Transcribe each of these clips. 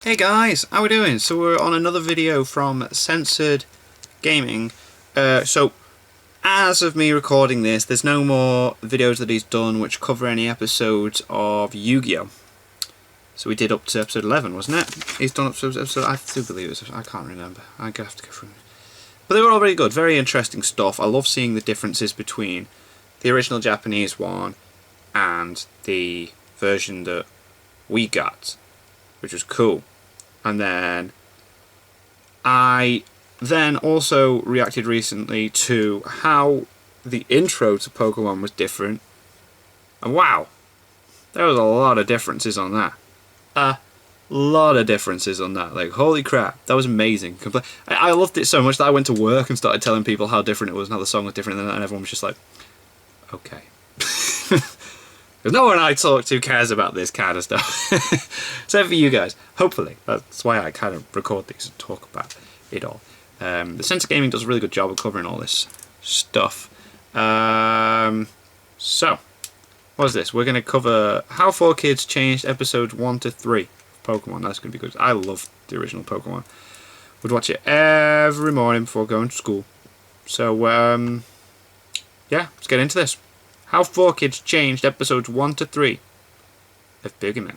Hey guys, how we doing? So we're on another video from Censored Gaming. So as of me recording this, there's no more videos that he's done which cover any episodes of YuGiOh. So we did up to episode 11, wasn't it? He's done up to episode, I do believe it was, I can't remember. I have to go through it. But they were all very good, very interesting stuff. I love seeing the differences between the original Japanese one and the version that we got, which was cool. And then I also reacted recently to how the intro to Pokemon was different. And wow, there was a lot of differences on that. A lot of differences on that. Like, holy crap, that was amazing. I loved it so much that I went to work and started telling people how different it was and how the song was different, and everyone was just like, okay. Because no one I talk to cares about this kind of stuff. Except for you guys. Hopefully. That's why I kind of record these and talk about it all. The Censored Gaming does a really good job of covering all this stuff. So, what's this? We're going to cover how 4Kids changed episodes 1 to 3 of Pokemon. That's going to be good. I love the original Pokemon. Would watch it every morning before going to school. So, yeah, let's get into this. How 4Kids changed episodes 1 to 3 of Pokémon.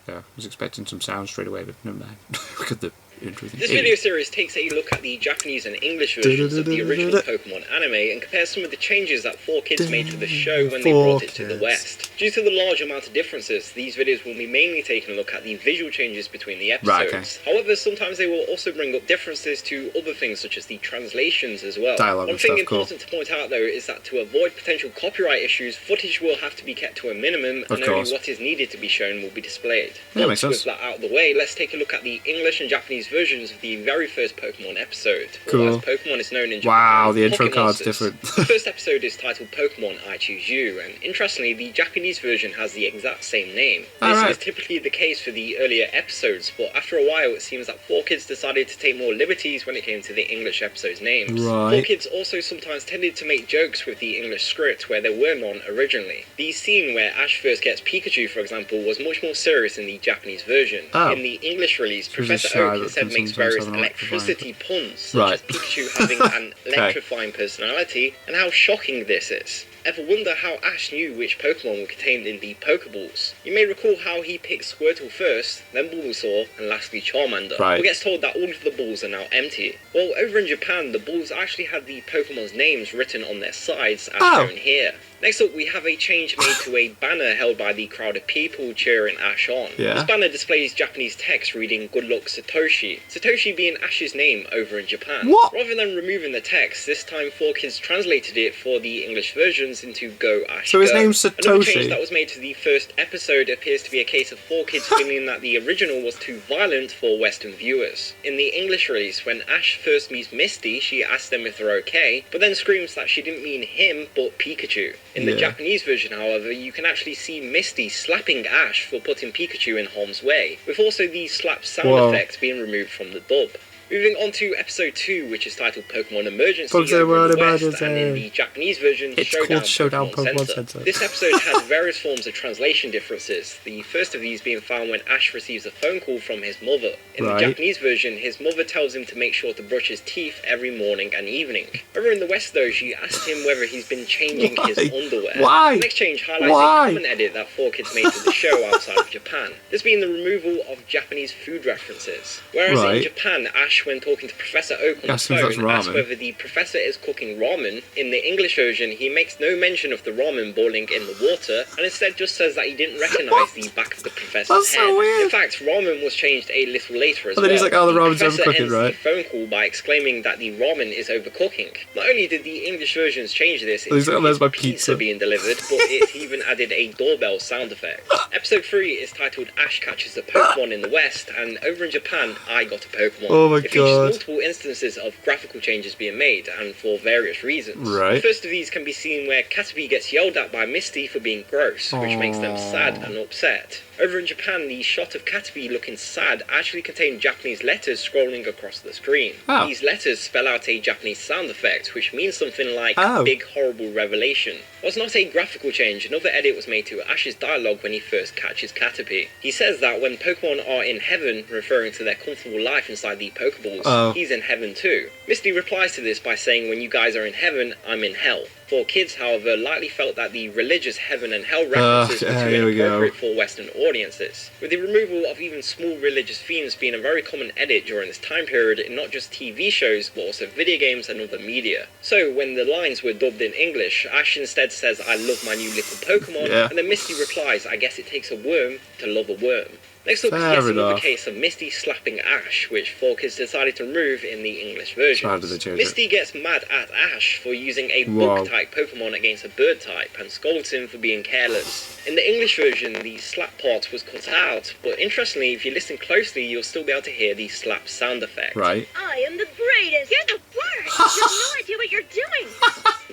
Yeah, I was expecting some sound straight away, but never mind. Look at the intro thing. This video series takes a look at the Japanese and English versions of the original Pokemon anime and compares some of the changes that 4Kids made to the show when they brought it to the West. Due to the large amount of differences, these videos will be mainly taking a look at the visual changes between the episodes. Right, okay. However, sometimes they will also bring up differences to other things such as the translations as well. Dialogue One and thing stuff, important to point out though is that to avoid potential copyright issues, footage will have to be kept to a minimum and only what is needed to be shown will be displayed. Yeah, makes sense. With that out of the way, let's take a look at the English and Japanese versions of the very first Pokemon episode. Cool. As Pokemon is known in Japan. Wow, the intro Pocket card's monsters. different. The first episode is titled Pokemon I Choose You, and interestingly, the Japanese version has the exact same name. This is typically the case for the earlier episodes, but after a while it seems that 4Kids decided to take more liberties when it came to the English episodes' names. Right. 4Kids also sometimes tended to make jokes with the English script where there were none originally. The scene where Ash first gets Pikachu, for example, was much more serious in the Japanese version. Oh. In the English release, Professor shy Oak that instead makes sometimes various have an electricity puns, such as Pikachu having an electrifying personality, and how shocking this is. Ever wonder how Ash knew which Pokemon were contained in the Pokeballs? You may recall how he picked Squirtle first, then Bulbasaur, and lastly Charmander. Right. But gets told that all of the balls are now empty. Well, over in Japan, the balls actually had the Pokemon's names written on their sides, as shown here. Next up, we have a change made to a banner held by the crowd of people cheering Ash on. Yeah. This banner displays Japanese text reading "Good luck, Satoshi." Satoshi being Ash's name over in Japan. What? Rather than removing the text, this time 4Kids translated it for the English versions into "Go Ash So his Go." name's Another Satoshi. change that was made to the first episode appears to be a case of 4Kids feeling that the original was too violent for Western viewers. In the English release, when Ash first meets Misty, she asks them if they're okay, but then screams that she didn't mean him, but Pikachu. In the Japanese version, however, you can actually see Misty slapping Ash for putting Pikachu in harm's way, with also the slap sound effect being removed from the dub. Moving on to episode 2, which is titled Pokemon Emergency over in the West, and in the Japanese version, It's Showdown called Pokemon Showdown Center. Pokemon This episode has various forms of translation differences, the first of these being found when Ash receives a phone call from his mother. In the Japanese version, his mother tells him to make sure to brush his teeth every morning and evening. Over in the West though, she asks him whether he's been changing his underwear. Why? The next change highlights a common edit that 4Kids made to the show outside of Japan, this being the removal of Japanese food references. Whereas in Japan, Ash, when talking to Professor Oak on the phone, asks whether the professor is cooking ramen. In the English version, he makes no mention of the ramen boiling in the water, and instead just says that he didn't recognise the back of the professor's head. So weird. In fact, ramen was changed a little later as well. Then he's like, oh, the ramen's professor overcooking, ends right? the phone call by exclaiming that the ramen is overcooking. Not only did the English versions change this, He's like, there's my pizza being delivered, but it even added a doorbell sound effect. Episode 3 is titled Ash Catches a Pokemon in the West, and over in Japan, I Got a Pokemon. Oh my It features multiple instances of graphical changes being made, and for various reasons. The first of these can be seen where Caterpie gets yelled at by Misty for being gross, which makes them sad and upset. Over in Japan, the shot of Caterpie looking sad actually contained Japanese letters scrolling across the screen. Oh. These letters spell out a Japanese sound effect, which means something like Oh. big horrible revelation. Whilst not a graphical change, another edit was made to Ash's dialogue when he first catches Caterpie. He says that when Pokemon are in heaven, referring to their comfortable life inside the Pokeballs, he's in heaven too. Misty replies to this by saying, when you guys are in heaven, I'm in hell. For kids, however, likely felt that the religious heaven and hell references were too inappropriate for Western audiences, with the removal of even small religious themes being a very common edit during this time period in not just TV shows, but also video games and other media. So, when the lines were dubbed in English, Ash instead says, I love my new little Pokemon, and then Misty replies, I guess it takes a worm to love a worm. Next up is yet another case of Misty slapping Ash, which 4Kids decided to remove in the English version. Misty gets mad at Ash for using a bug-type Pokemon against a bird-type, and scolds him for being careless. In the English version, the slap part was cut out, but interestingly, if you listen closely, you'll still be able to hear the slap sound effect. I am the greatest! You're the worst! You have no idea what you're doing!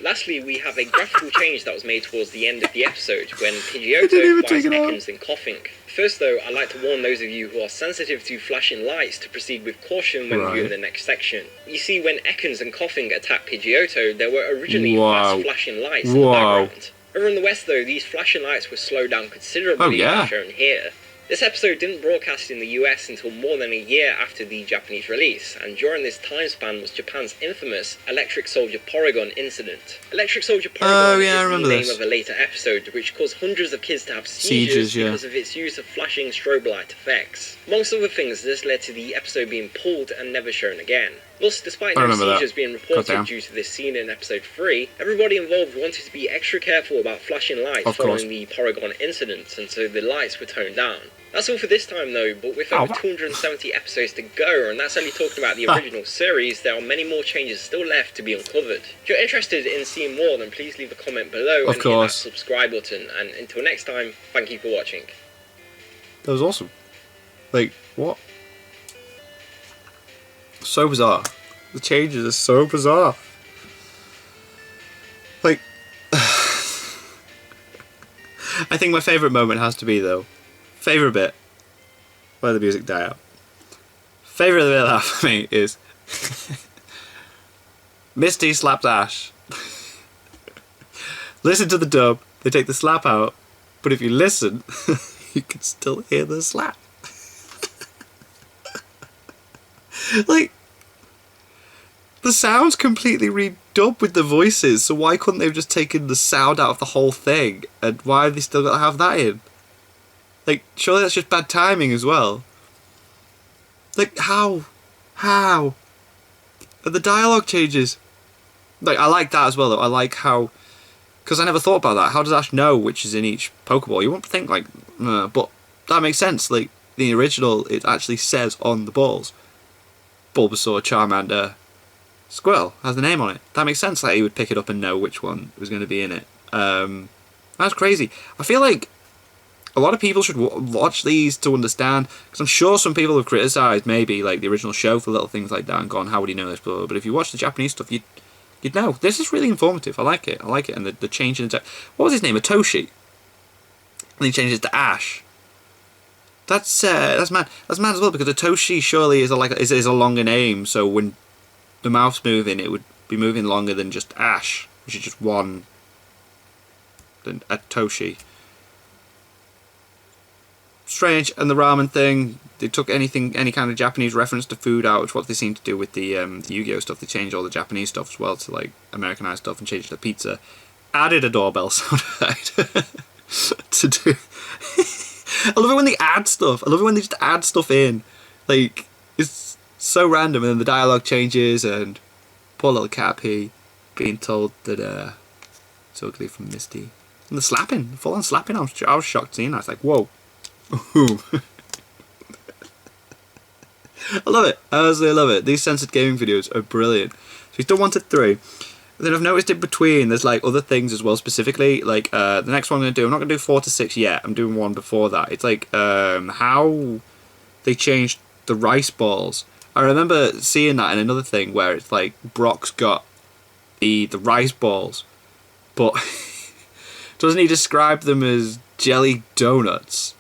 Lastly, we have a graphical change that was made towards the end of the episode, when Pidgeotto bites Ekans in Coughing. First though, I'd like to warn those of you who are sensitive to flashing lights to proceed with caution when viewing the next section. You see, when Ekans and Coughing attacked Pidgeotto, there were originally fast flashing lights in the background. Over in the West though, these flashing lights were slowed down considerably, as shown here. This episode didn't broadcast in the US until more than a year after the Japanese release, and during this time span was Japan's infamous Electric Soldier Porygon incident. Electric Soldier Porygon is the name of a later episode, which caused hundreds of kids to have seizures because of its use of flashing strobe light effects. Amongst other things, this led to the episode being pulled and never shown again. Thus, despite no seizures being reported due to this scene in episode 3, everybody involved wanted to be extra careful about flashing lights following the Porygon incident, and so the lights were toned down. That's all for this time though, but with over 270 episodes to go, and that's only talking about the original series, there are many more changes still left to be uncovered. If you're interested in seeing more, then please leave a comment below and hit that subscribe button, and until next time, thank you for watching. That was awesome. Like, what? So bizarre. The changes are so bizarre. Like, I think my favourite moment has to be, though, favourite bit, where the music died out. Favourite bit of that for me is Misty slaps Ash. Listen to the dub, they take the slap out, but if you listen, you can still hear the slap. Like, the sound's completely redubbed with the voices, so why couldn't they have just taken the sound out of the whole thing? And why have they still got to have that in? Like, surely that's just bad timing as well. Like, how? How? And the dialogue changes. Like, I like that as well, though. I like how... Because I never thought about that. How does Ash know which is in each Pokeball? You won't think, like... but that makes sense. Like, the original, it actually says on the balls. Bulbasaur, Charmander, Squirtle has the name on it. That makes sense that he would pick it up and know which one was going to be in it. That's crazy. I feel like a lot of people should watch these to understand, because I'm sure some people have criticised maybe like the original show for little things like that and gone, how would he know this? But if you watch the Japanese stuff, you'd know. This is really informative. I like it. I like it. And the change in what was his name? Atoshi. And he changes to Ash. That's mad. That's mad as well, because Atoshi surely is a longer name. So when the mouth's moving, it would be moving longer than just Ash, which is just one. Than Atoshi. Strange. And the ramen thing, they took any kind of Japanese reference to food out, which is what they seem to do with the YuGiOh stuff. They changed all the Japanese stuff as well to like Americanized stuff and changed the pizza. Added a doorbell sound effect to do. I love it when they add stuff. I love it when they just add stuff in. Like, it's so random, and then the dialogue changes, and poor little Cappy being told that it's ugly from Misty. And the slapping, the full-on slapping, I was shocked seeing that. I was like, whoa. I love it. I absolutely love it. These Censored Gaming videos are brilliant. So he's done 1 to 3. Then I've noticed in between there's like other things as well, specifically like the next one I'm not gonna do 4 to 6 yet. I'm doing one before that. It's like how they changed the rice balls. I remember seeing that in another thing where it's like Brock's got the rice balls, but doesn't he describe them as jelly donuts?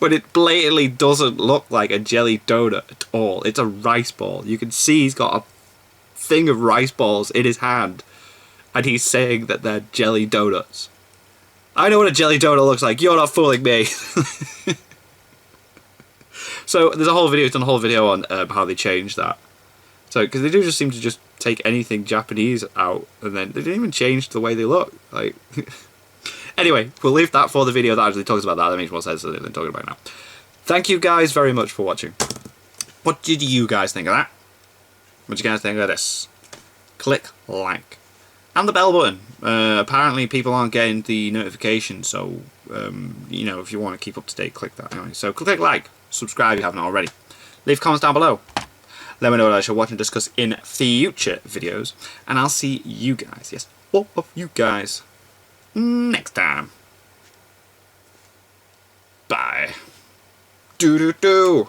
But it blatantly doesn't look like a jelly donut at all. It's a rice ball. You can see he's got a thing of rice balls in his hand, and he's saying that they're jelly donuts. I know what a jelly donut looks like. You're not fooling me. So there's a whole video. He's done a whole video on how they changed that. So because they do just seem to just take anything Japanese out, and then they didn't even change the way they look. Like, anyway, we'll leave that for the video that actually talks about that. That makes more sense than talking about it now. Thank you guys very much for watching. What did you guys think of that? What did you guys think of this? Click like. And the bell button. Apparently people aren't getting the notification, so you know, if you want to keep up to date, click that anyway. So click like, subscribe if you haven't already. Leave comments down below. Let me know what I should watch and discuss in future videos. And I'll see you guys, yes, all of you guys, next time. Bye. Doo-doo-doo.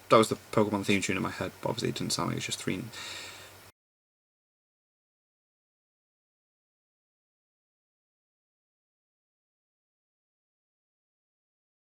That was the Pokemon theme tune in my head, but obviously it didn't sound like it was just 3